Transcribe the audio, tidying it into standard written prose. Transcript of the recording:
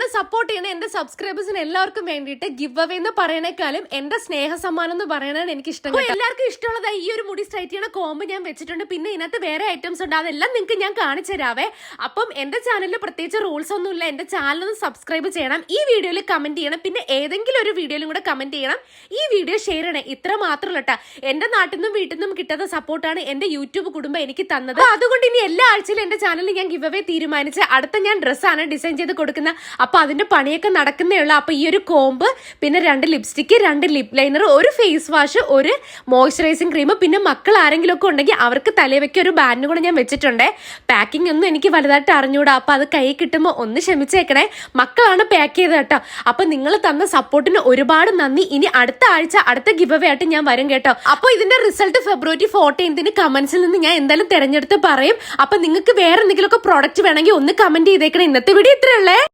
എന്നെ സപ്പോർട്ട് ചെയ്യുന്ന എന്റെ സബ്സ്ക്രൈബേഴ്സിന് എല്ലാവർക്കും വേണ്ടിയിട്ട് ഗിവ് അവേ എന്ന് പറയണേക്കാളും എന്റെ സ്നേഹ സമ്മാനം എന്ന് പറയാനാണ് എനിക്ക് ഇഷ്ടം. എല്ലാവർക്കും ഇഷ്ടമുള്ളത് ഈ ഒരു മുടി സ്ട്രൈറ്റ് ചെയ്യണ കോമ്പ് ഞാൻ വെച്ചിട്ടുണ്ട്. പിന്നെ ഇതിനകത്ത് വേറെ ഐറ്റംസ് ഉണ്ട്, അതെല്ലാം നിങ്ങൾക്ക് ഞാൻ കാണിച്ചു തരാവേ. അപ്പം എന്റെ ചാനലിൽ പ്രത്യേകിച്ച് റൂൾസ് ഒന്നുമില്ല. എന്റെ ചാനൽ ഒന്ന് സബ്സ്ക്രൈബ് ചെയ്യണം, ഈ വീഡിയോയിൽ കമന്റ് ചെയ്യണം, പിന്നെ ഏതെങ്കിലും ഒരു വീഡിയോയിലും കൂടെ കമന്റ് ചെയ്യണം, ഈ വീഡിയോ ഷെയർ ചെയ്യണം. ഇത്ര മാത്രമല്ല കേട്ടാ, എന്റെ നാട്ടിൽ നിന്നും വീട്ടിൽ നിന്നും കിട്ടാത്ത സപ്പോർട്ടാണ് എന്റെ യൂട്യൂബ് കുടുംബം എനിക്ക് തന്നത്. അതുകൊണ്ട് ഇനി എല്ലാ ആഴ്ചയിലും എന്റെ ചാനലിൽ ഞാൻ ഗിവ് അവേ തീരുമാനിച്ച് അടുത്ത ഞാൻ ഡ്രസ്സാണ് ഡിസൈൻ ചെയ്ത് കൊടുക്കുന്നത്. അപ്പൊ അതിന്റെ പണിയൊക്കെ നടക്കുന്നേ ഉള്ളൂ. അപ്പൊ ഈ ഒരു കോമ്പ്, പിന്നെ 2 ലിപ്സ്റ്റിക്ക്, 2 ലിപ് ലൈനർ, ഒരു ഫേസ് വാഷ്, ഒരു മോയ്സ്ചറൈസിങ് ക്രീം, പിന്നെ മക്കൾ ആരെങ്കിലും ഒക്കെ ഉണ്ടെങ്കിൽ അവർക്ക് തലവയ്ക്ക് ഒരു ബാൻഡ് കൂടെ ഞാൻ വെച്ചിട്ടുണ്ട്. പാക്കിംഗ് ഒന്നും എനിക്ക് വലുതായിട്ട് അറിഞ്ഞൂടാ, അപ്പൊ അത് കൈ കിട്ടുമ്പോൾ ഒന്ന് ക്ഷമിച്ചേക്കണേ. മക്കളാണ് പാക്ക് ചെയ്തത് കേട്ടോ. അപ്പൊ നിങ്ങൾ തന്ന സപ്പോർട്ടിന് ഒരുപാട് നന്ദി. ഇനി അടുത്ത ആഴ്ച അടുത്ത ഗിവ് അവേ ആയിട്ട് ഞാൻ വരും കേട്ടോ. അപ്പൊ ഇതിന്റെ റിസൾട്ട് ഫെബ്രുവരി 14 കമന്റ്സിൽ നിന്ന് ഞാൻ എന്തായാലും തെരഞ്ഞെടുത്ത് പറയും. അപ്പൊ നിങ്ങൾക്ക് വേറെ എന്തെങ്കിലുമൊക്കെ പ്രോഡക്റ്റ് വേണമെങ്കിൽ ഒന്ന് കമന്റ് ചെയ്തേക്കണം. ഇന്നത്തെ വീഡിയോ ഇത്രയുള്ളേ.